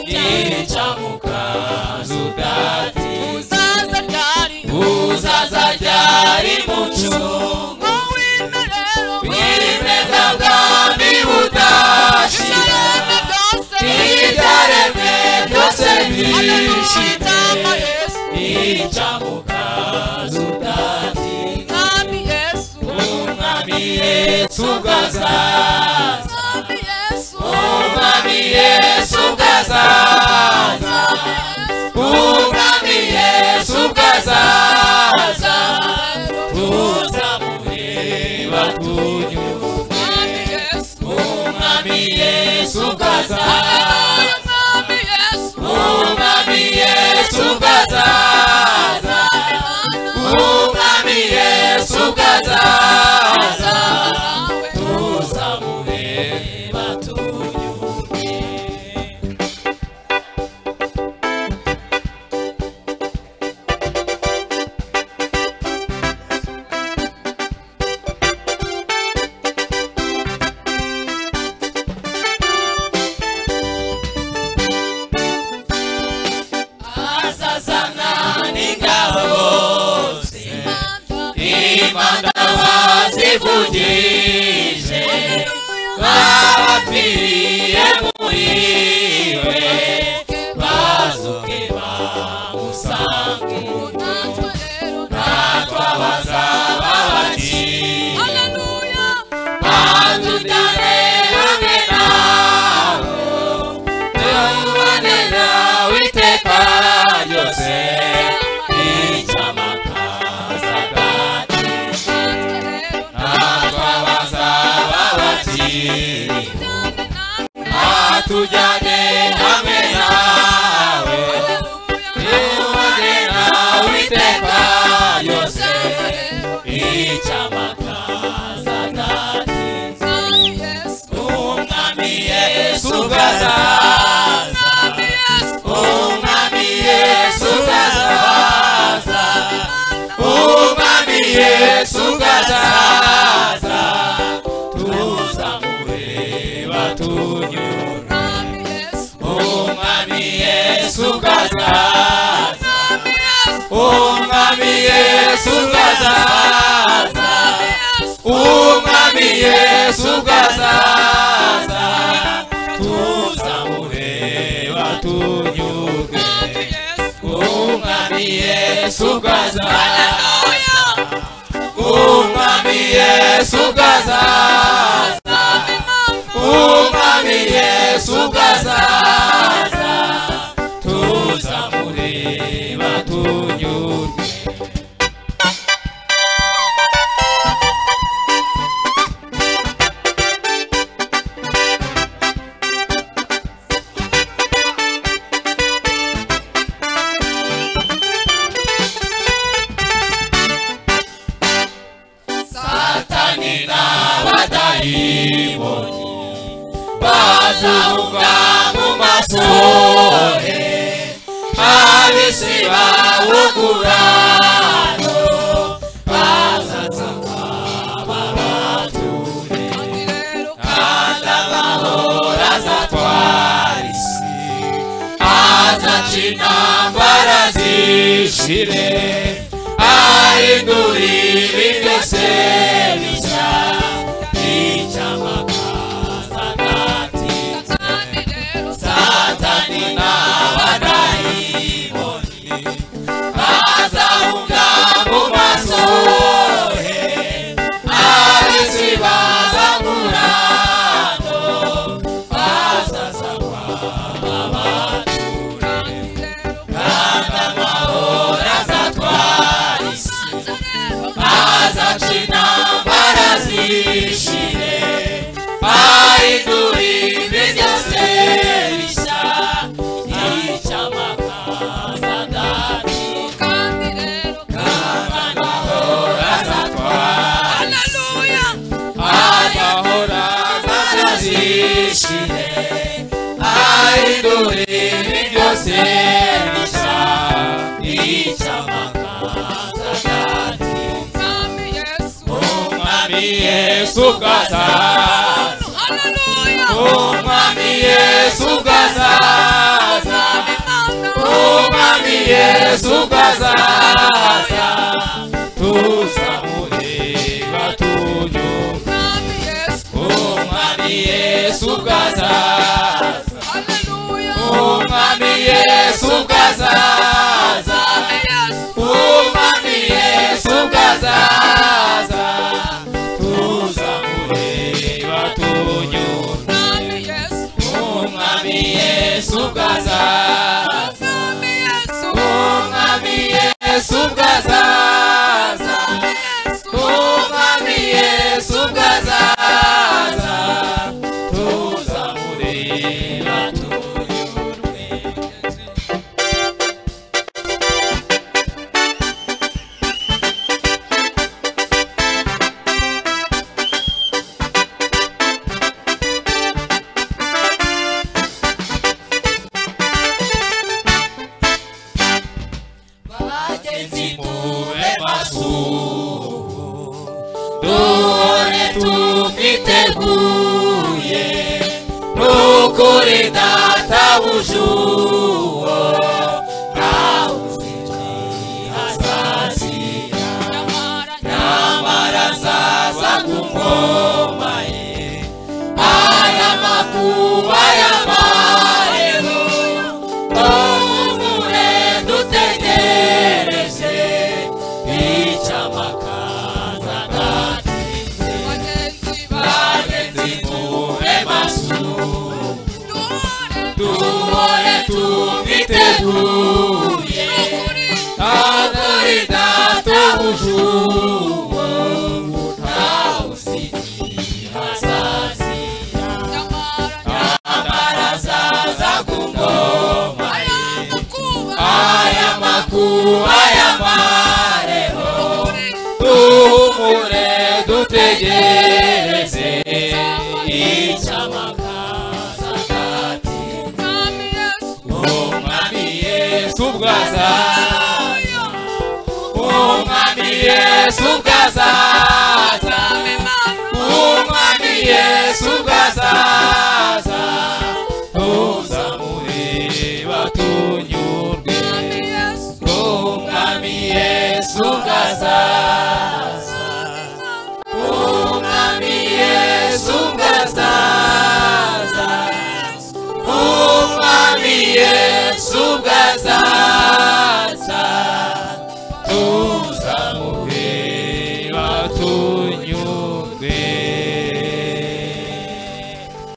icamuka zudati uzaza ryari mucungu w'imega bwami budashira ibyaremwe byose bishite icamuka zudati umwami Yesu bwazaza umwami Yesu bwazaza umwami Yesu bwazaza tuzamureba tunyurwe umwami Yesu bwazaza umwami Yesu bwazaza umwami Yesu bwazaza tuzamureba tunyurwe. Azazana n'ingabo zose imana wazivugije bapfiriye muri we bazuke bamusange natwe bazaba bakiri batujyane hamwe nawe tubane nawe iteka ryose icyamaka zadati natwe bazaba bakiri batujyane hamwe nawe tubane nawe iteka ryose icyamaka zadati umwami Yesu bwazaza umwami Yesu bwazaza umwami Yesu bwazaza tuzamureba tunyurwe umwami Yesu bwazaza umwami Yesu bwazaza umwami Yesu bwazaza tuzamureba tunyurwe umwami Yesu bwazaza umwami Yesu bwazaza umwami Yesu bwazaza tuzamureba tunyurwe. Satani n'abadayimoni bazahunga mu masohe ab'isi bawugurano bazaza babature kandi amahoro azatwara isi azaca intambara zishire ahindura ibi byose bishya icyamaka zadati Satani n'abadayimoni bazahunga mu masohe ab'isi bazagurano bazaza babature kandi amahoro azatwara isi azaca intambara zishire ahindura ibi byose bishya icyamaka zadati kandi amahoro azatwara amahoro azazishire ahindura ibi byose bishya icyamaka zadati umwami Yesu bwazaza umwami Yesu bwazaza Yesu bwazaza tuzamureba tunyumva umwami Yesu bwazaza umwami Yesu bwazaza umwami Yesu bwazaza tuzamureba tunyumva umwami Yesu bwazaza umwami Yesu bwazaza umwami Yesu bwazaza tuzamureba tunyurwe. Bagenzi mube maso duhore tumwiteguye nukuri databuja uwo ntawuzi ntihazazira nyamara azaza ku ngoma ye aya makuba yabayeho duhumure dutegereze icyamakaza gatinze bagenzi mube maso duhore tumwiteguye nukuri databuja uwo ntawuzi ntihazazira nyamara azaza ku ngoma ye aya makuba yamareho duhumure dutegereze icyamakaza gatinze umwami Yesu bwazaza umwami Yesu bwazaza umwami Yesu bwazaza